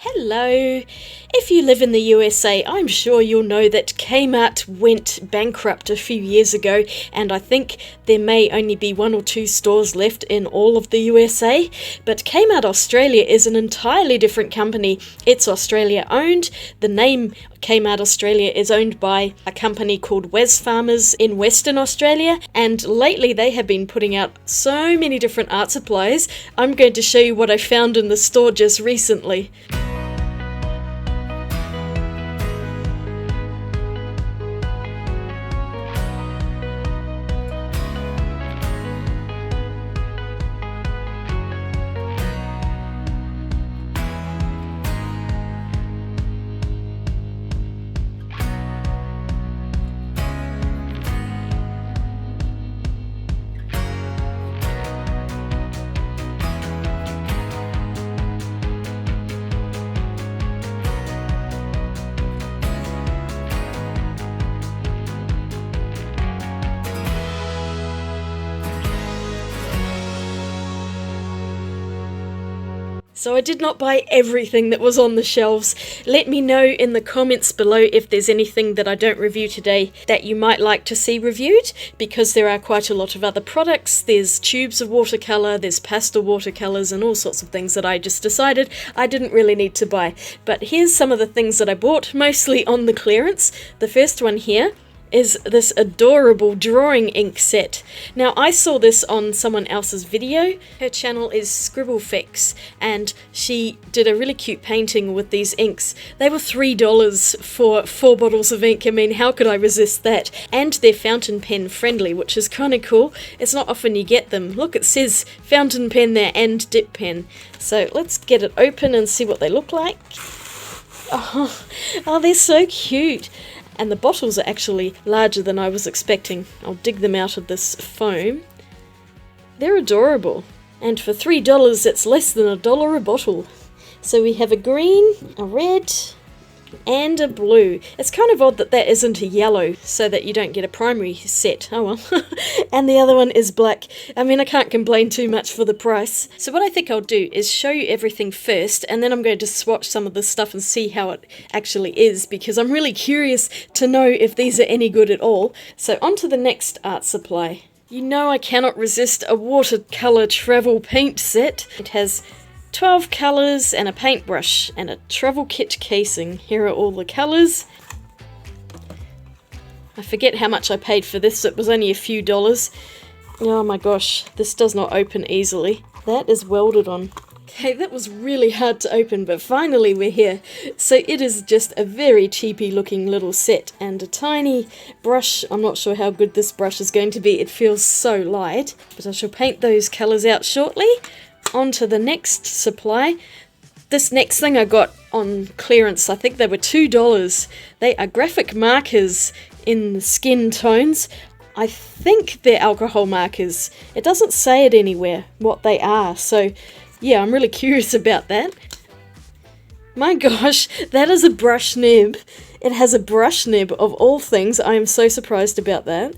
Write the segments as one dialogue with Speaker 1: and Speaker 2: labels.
Speaker 1: Hello! If you live in the USA, I'm sure you'll know that Kmart went bankrupt a few years ago, and I think there may only be 1 or 2 stores left in all of the USA. But Kmart Australia is an entirely different company. It's Australia owned. The name Kmart Australia is owned by a company called Wesfarmers in Western Australia, and lately they have been putting out so many different art supplies. I'm going to show you what I found in the store just recently. So I did not buy everything that was on the shelves. Let me know in the comments below if there's anything that I don't review today that you might like to see reviewed, because there are quite a lot of other products. There's tubes of watercolor, there's pastel watercolors and all sorts of things that I just decided I didn't really need to buy. But here's some of the things that I bought, mostly on the clearance. The first one here is this adorable drawing ink set. Now, I saw this on someone else's video. Her channel is Scribblefix, and she did a really cute painting with these inks. They were $3 for 4 bottles of ink. I mean, how could I resist that? And they're fountain pen friendly, which is kind of cool. It's not often you get them. Look, it says fountain pen there and dip pen. So let's get it open and see what they look like. Oh, they're so cute. And the bottles are actually larger than I was expecting. I'll dig them out of this foam. They're adorable. And for $3, it's less than $1 a bottle. So we have a green, a red, and a blue. It's kind of odd that that isn't a yellow, so that you don't get a primary set. Oh well. And the other one is black. I mean, I can't complain too much for the price. So what I think I'll do is show you everything first, and then I'm going to swatch some of this stuff and see how it actually is, because I'm really curious to know if these are any good at all. So on to the next art supply. You know I cannot resist a watercolor travel paint set. It has 12 colours and a paintbrush and a travel kit casing. Here are all the colours. I forget how much I paid for this. It was only a few dollars. Oh my gosh, this does not open easily. That is welded on. Okay, that was really hard to open, but finally we're here. So it is just a very cheapy looking little set and a tiny brush. I'm not sure how good this brush is going to be. It feels so light, but I shall paint those colours out shortly. On to the next supply. This next thing I got on clearance, I think they were $2. They are graphic markers in skin tones. I think they're alcohol markers. It doesn't say it anywhere what they are, so yeah, I'm really curious about that. My gosh, that is a brush nib. It has a brush nib of all things. I am so surprised about that.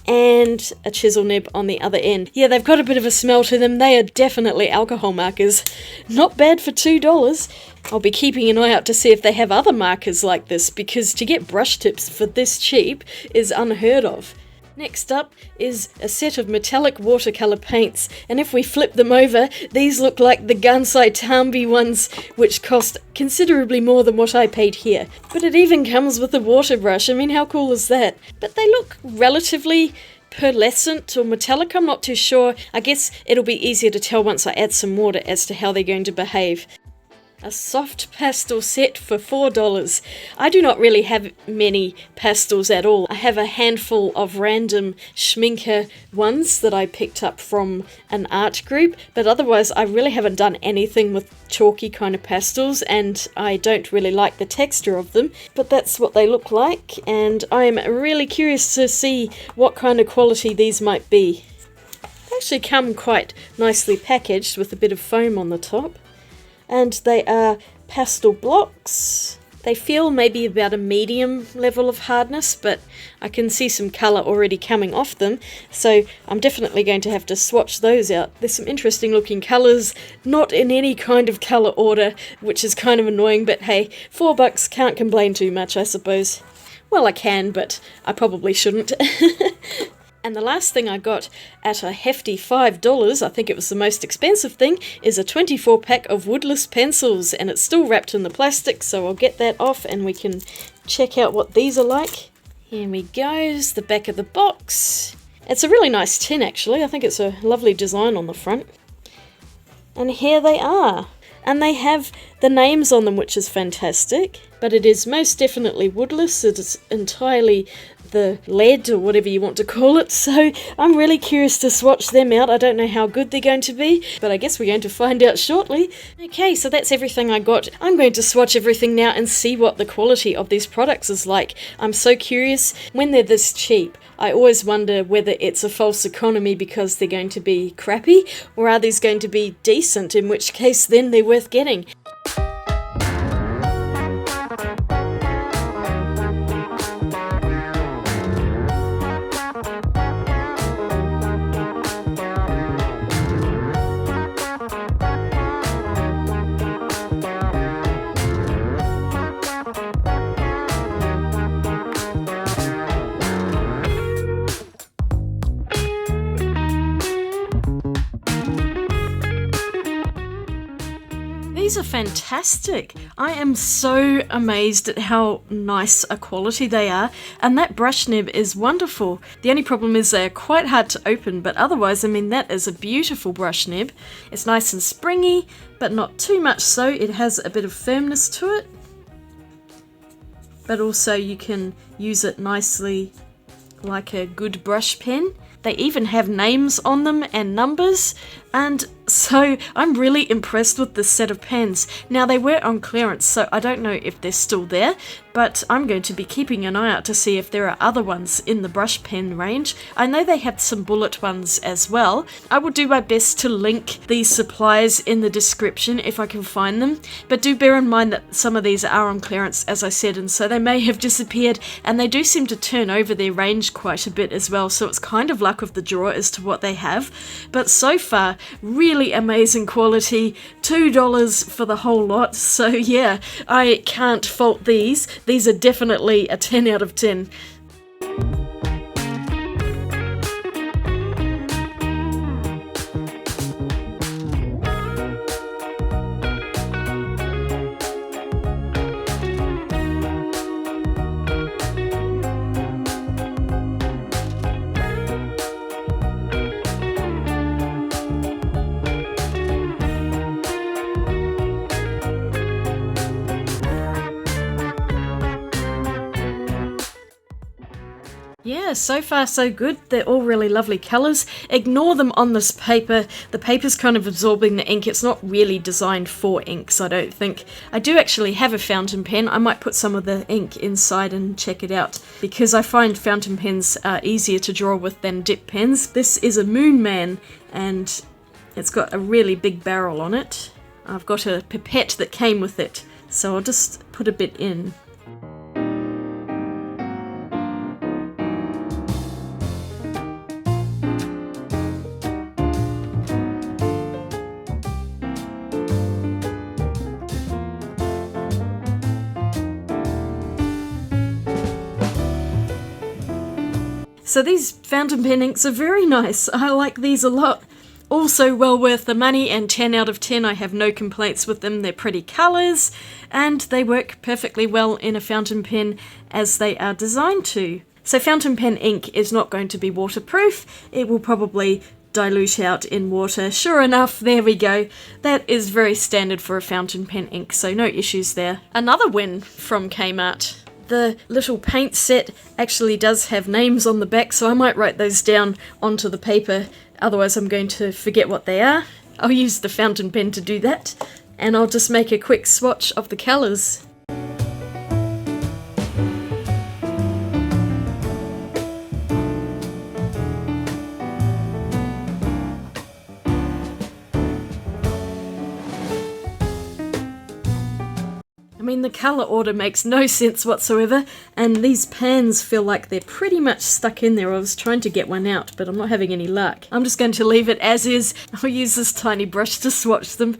Speaker 1: And a chisel nib on the other end. Yeah, they've got a bit of a smell to them. They are definitely alcohol markers. Not bad for $2. I'll be keeping an eye out to see if they have other markers like this, because to get brush tips for this cheap is unheard of. Next up is a set of metallic watercolor paints, and if we flip them over, these look like the Gansai Tambi ones, which cost considerably more than what I paid here. But it even comes with a water brush. I mean, how cool is that? But they look relatively pearlescent or metallic, I'm not too sure. I guess it'll be easier to tell once I add some water as to how they're going to behave. A soft pastel set for $4. I do not really have many pastels at all. I have a handful of random schminker ones that I picked up from an art group, but otherwise I really haven't done anything with chalky kind of pastels, and I don't really like the texture of them, but that's what they look like, and I'm really curious to see what kind of quality these might be. They actually come quite nicely packaged with a bit of foam on the top. And they are pastel blocks, They feel maybe about a medium level of hardness, but I can see some colour already coming off them, so I'm definitely going to have to swatch those out. There's some interesting looking colours, not in any kind of colour order, which is kind of annoying, but hey, $4, can't complain too much, I suppose. Well, I can, but I probably shouldn't. And the last thing I got at a hefty $5, I think it was the most expensive thing, is a 24-pack of Woodless pencils, and it's still wrapped in the plastic, so I'll get that off and we can check out what these are like. Here we go, it's the back of the box. It's a really nice tin actually, I think it's a lovely design on the front. And here they are. And they have the names on them, which is fantastic, but it is most definitely Woodless. It is entirely the lead, or whatever you want to call it, so I'm really curious to swatch them out. I don't know how good they're going to be, but I guess we're going to find out shortly. Okay, so that's everything I got. I'm going to swatch everything now and see what the quality of these products is like. I'm so curious. When they're this cheap, I always wonder whether it's a false economy because they're going to be crappy, or are these going to be decent, in which case then they're worth getting. These are fantastic. I am so amazed at how nice a quality they are, and that brush nib is wonderful. The only problem is they are quite hard to open, but otherwise, I mean, that is a beautiful brush nib. It's nice and springy, but not too much so. It has a bit of firmness to it, but also you can use it nicely like a good brush pen. They even have names on them and numbers, and so I'm really impressed with this set of pens. Now, they were on clearance, so I don't know if they're still there, but I'm going to be keeping an eye out to see if there are other ones in the brush pen range. I know they have some bullet ones as well. I will do my best to link these supplies in the description if I can find them, but do bear in mind that some of these are on clearance, as I said, and so they may have disappeared, and they do seem to turn over their range quite a bit as well, so it's kind of luck of the draw as to what they have. But so far, really amazing quality, $2 for the whole lot, so yeah, I can't fault these. These are definitely a 10 out of 10. Yeah, so far so good. They're all really lovely colours. Ignore them on this paper. The paper's kind of absorbing the ink. It's not really designed for inks, I don't think. I do actually have a fountain pen. I might put some of the ink inside and check it out, because I find fountain pens are easier to draw with than dip pens. This is a Moon Man, and it's got a really big barrel on it. I've got a pipette that came with it, so I'll just put a bit in. So these fountain pen inks are very nice. I like these a lot. Also well worth the money, and 10 out of 10. I have no complaints with them. They're pretty colours, and they work perfectly well in a fountain pen as they are designed to. So fountain pen ink is not going to be waterproof. It will probably dilute out in water. Sure enough, there we go. That is very standard for a fountain pen ink, so no issues there. Another win from Kmart. The little paint set actually does have names on the back, so I might write those down onto the paper, otherwise I'm going to forget what they are. I'll use the fountain pen to do that, and I'll just make a quick swatch of the colours. I mean, the colour order makes no sense whatsoever, and these pans feel like they're pretty much stuck in there. I was trying to get one out, but I'm not having any luck. I'm just going to leave it as is. I'll use this tiny brush to swatch them.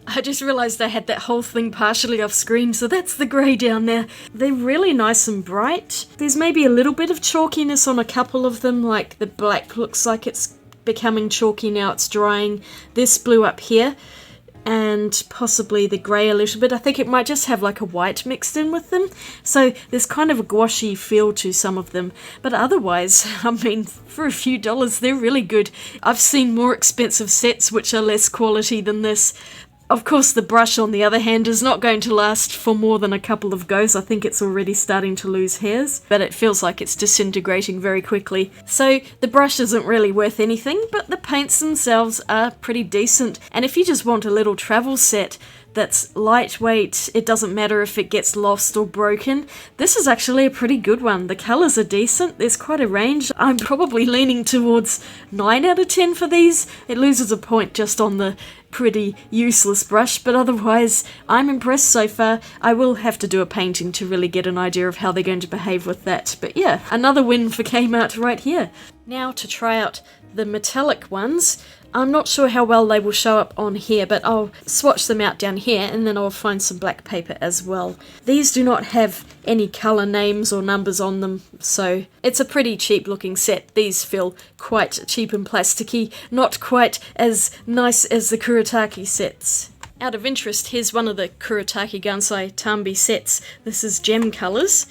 Speaker 1: I just realised I had that whole thing partially off screen, so that's the grey down there. They're really nice and bright. There's maybe a little bit of chalkiness on a couple of them, like the black looks like it's becoming chalky now, it's drying. This blue up here, and possibly the grey a little bit. I think it might just have like a white mixed in with them. So there's kind of a gouache feel to some of them. But otherwise, I mean, for a few dollars, they're really good. I've seen more expensive sets which are less quality than this. Of course, the brush, on the other hand, is not going to last for more than a couple of goes. I think it's already starting to lose hairs, but it feels like it's disintegrating very quickly. So the brush isn't really worth anything, but the paints themselves are pretty decent. And if you just want a little travel set that's lightweight, it doesn't matter if it gets lost or broken, this is actually a pretty good one. The colours are decent, there's quite a range. I'm probably leaning towards 9 out of 10 for these. It loses a point just on the pretty useless brush, but otherwise I'm impressed so far. I will have to do a painting to really get an idea of how they're going to behave with that, but yeah, another win for Kmart right here. Now to try out the metallic ones. I'm not sure how well they will show up on here, but I'll swatch them out down here and then I'll find some black paper as well. These do not have any colour names or numbers on them, so it's a pretty cheap looking set. These feel quite cheap and plasticky, not quite as nice as the Kurutaki sets. Out of interest, here's one of the Kurutaki Gansai Tambi sets. This is gem colours,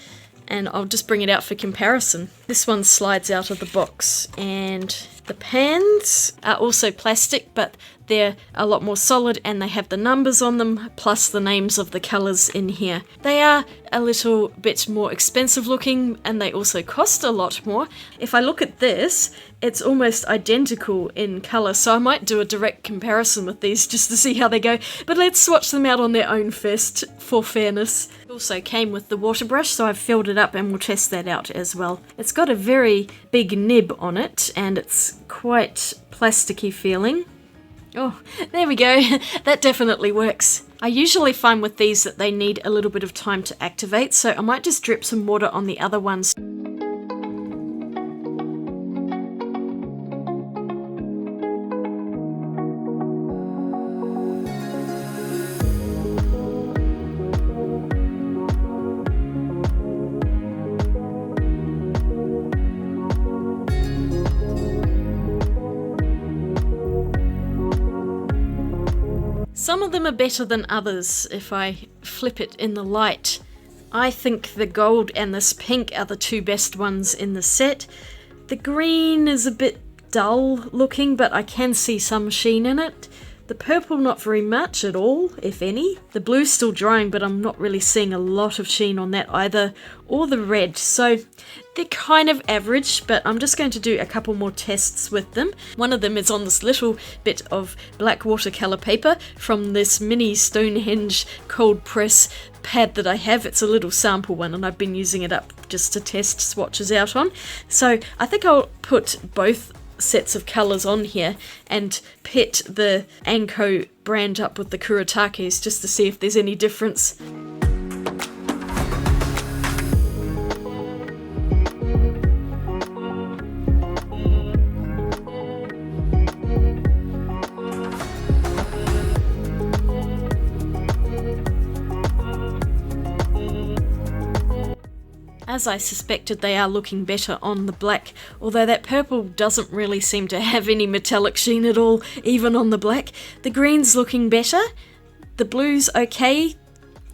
Speaker 1: and I'll just bring it out for comparison. This one slides out of the box, and the pans are also plastic, but they're a lot more solid and they have the numbers on them, plus the names of the colours in here. They are a little bit more expensive looking and they also cost a lot more. If I look at this, it's almost identical in colour, so I might do a direct comparison with these just to see how they go. But let's swatch them out on their own first, for fairness. It also came with the water brush, so I've filled it up and we'll test that out as well. It's got a very big nib on it and it's quite plasticky feeling. Oh, there we go. That definitely works. I usually find with these that they need a little bit of time to activate, so I might just drip some water on the other ones. Some of them are better than others if I flip it in the light. I think the gold and this pink are the two best ones in the set. The green is a bit dull looking, but I can see some sheen in it. The purple not very much at all, if any. The blue's still drying, but I'm not really seeing a lot of sheen on that either, or the red. So they're kind of average, but I'm just going to do a couple more tests with them. One of them is on this little bit of black watercolor paper from this mini Stonehenge cold press pad that I have. It's a little sample one and I've been using it up just to test swatches out on. So I think I'll put both sets of colours on here and pit the Anko brand up with the Kurutakis just to see if there's any difference. As I suspected, they are looking better on the black, although that purple doesn't really seem to have any metallic sheen at all, even on the black. The green's looking better, the blue's okay,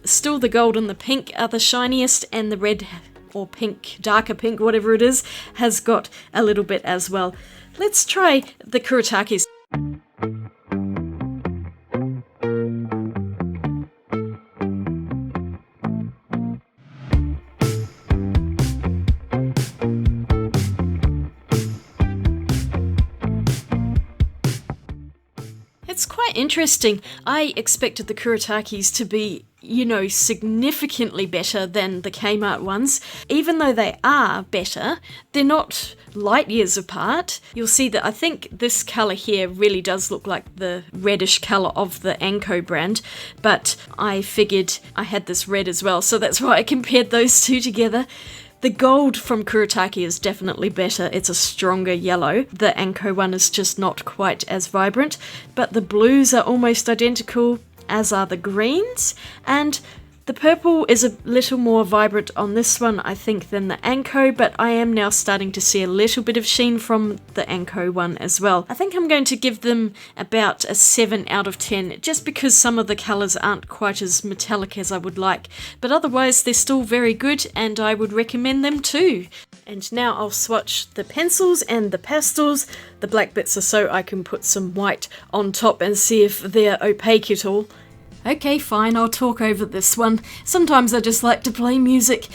Speaker 1: still the gold and the pink are the shiniest, and the red or pink, darker pink, whatever it is, has got a little bit as well. Let's try the Kurutakis. interesting. I expected the Kurutakis to be, you know, significantly better than the Kmart ones. Even though they are better, they're not light years apart. You'll see that I think this colour here really does look like the reddish colour of the Anko brand, but I figured I had this red as well, so that's why I compared those two together. The gold from Kurutaki is definitely better. It's a stronger yellow. The Anko one is just not quite as vibrant, but the blues are almost identical, as are the greens, and the purple is a little more vibrant on this one, I think, than the Anko, but I am now starting to see a little bit of sheen from the Anko one as well. I think I'm going to give them about a 7 out of 10, just because some of the colours aren't quite as metallic as I would like, but otherwise they're still very good and I would recommend them too. And now I'll swatch the pencils and the pastels. The black bits are so I can put some white on top and see if they're opaque at all. Okay, fine, I'll talk over this one. Sometimes I just like to play music.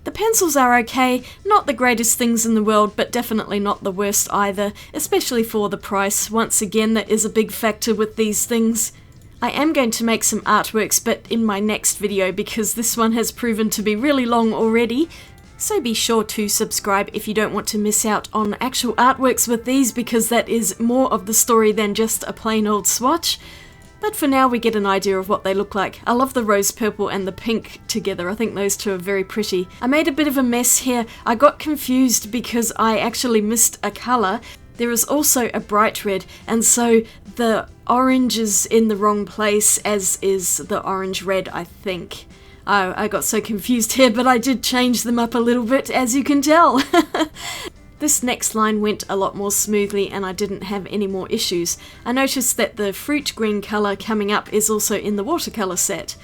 Speaker 1: The pencils are okay, not the greatest things in the world, but definitely not the worst either, especially for the price. Once again, that is a big factor with these things. I am going to make some artworks, but in my next video, because this one has proven to be really long already. So be sure to subscribe if you don't want to miss out on actual artworks with these, because that is more of the story than just a plain old swatch. But for now we get an idea of what they look like. I love the rose purple and the pink together. I think those two are very pretty. I made a bit of a mess here. I got confused because I actually missed a colour. There is also a bright red, and so the orange is in the wrong place, as is the orange red, I think. Oh, I got so confused here, but I did change them up a little bit, as you can tell. This next line went a lot more smoothly and I didn't have any more issues. I noticed that the fruit green colour coming up is also in the watercolour set.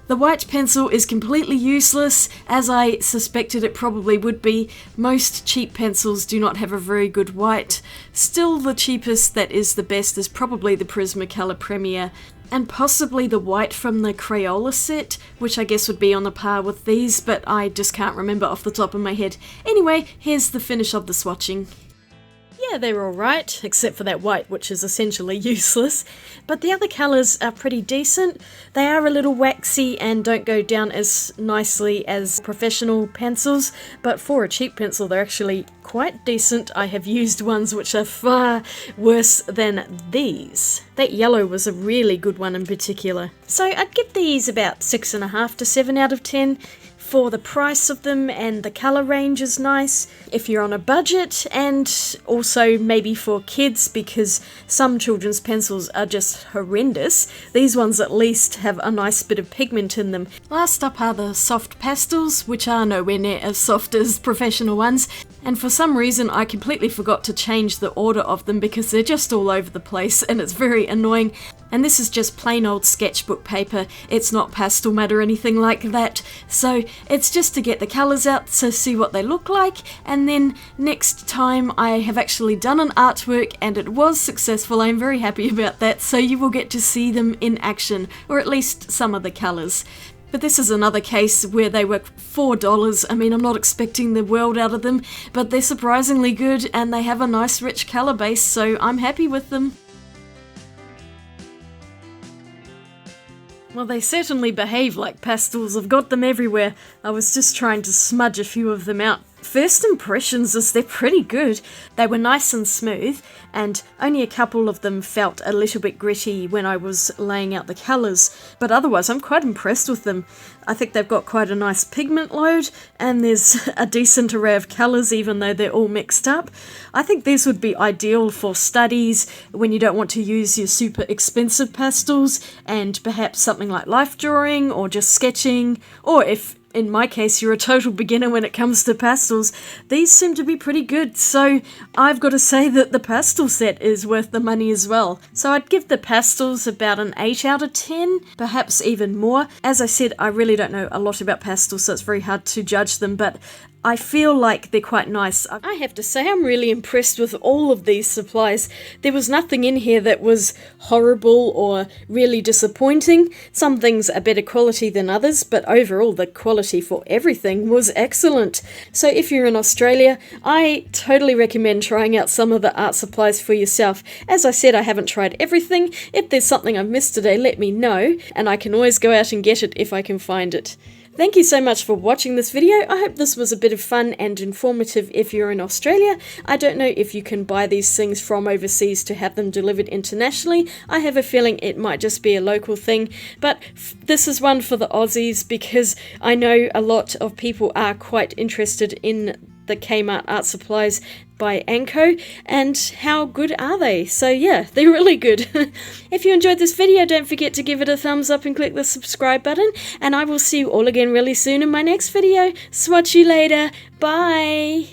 Speaker 1: The white pencil is completely useless, as I suspected it probably would be. Most cheap pencils do not have a very good white. Still, the cheapest that is the best is probably the Prismacolor Premier, and possibly the white from the Crayola set, which I guess would be on a par with these, but I just can't remember off the top of my head. Anyway, here's the finish of the swatching. Yeah, they're alright, except for that white, which is essentially useless. But the other colours are pretty decent. They are a little waxy and don't go down as nicely as professional pencils, but for a cheap pencil they're actually quite decent. I have used ones which are far worse than these. That yellow was a really good one in particular. So I'd give these about 6.5 to 7 out of 10. For the price of them, and the colour range is nice if you're on a budget, and also maybe for kids, because some children's pencils are just horrendous. These ones at least have a nice bit of pigment in them. Last up are the soft pastels, which are nowhere near as soft as professional ones, and for some reason I completely forgot to change the order of them because they're just all over the place and it's very annoying. And this is just plain old sketchbook paper. It's not pastel mat or anything like that. So it's just to get the colours out to see what they look like. And then next time I have actually done an artwork and it was successful. I'm very happy about that. So you will get to see them in action, or at least some of the colours. But this is another case where they were $4. I mean, I'm not expecting the world out of them, but they're surprisingly good and they have a nice rich colour base, so I'm happy with them. Well, they certainly behave like pastels. I've got them everywhere. I was just trying to smudge a few of them out. First impressions is they're pretty good. They were nice and smooth, and only a couple of them felt a little bit gritty when I was laying out the colours, but otherwise I'm quite impressed with them. I think they've got quite a nice pigment load, and there's a decent array of colours even though they're all mixed up. I think these would be ideal for studies when you don't want to use your super expensive pastels, and perhaps something like life drawing or just sketching, or if in my case you're a total beginner when it comes to pastels. These seem to be pretty good, so I've got to say that the pastel set is worth the money as well. So I'd give the pastels about an 8 out of 10, perhaps even more. As I said, I really don't know a lot about pastels, so it's very hard to judge them, but I feel like they're quite nice. I have to say I'm really impressed with all of these supplies. There was nothing in here that was horrible or really disappointing. Some things are better quality than others, but overall the quality for everything was excellent. So if you're in Australia, I totally recommend trying out some of the art supplies for yourself. As I said, I haven't tried everything. If there's something I've missed today, let me know, and I can always go out and get it if I can find it. Thank you so much for watching this video. I hope this was a bit of fun and informative if you're in Australia. I don't know if you can buy these things from overseas to have them delivered internationally. I have a feeling it might just be a local thing, but this is one for the Aussies because I know a lot of people are quite interested in the KMart art supplies by Anko, and how good are they? So yeah, they're really good. If you enjoyed this video, don't forget to give it a thumbs up and click the subscribe button, and I will see you all again really soon in my next video. Swatch you later. Bye!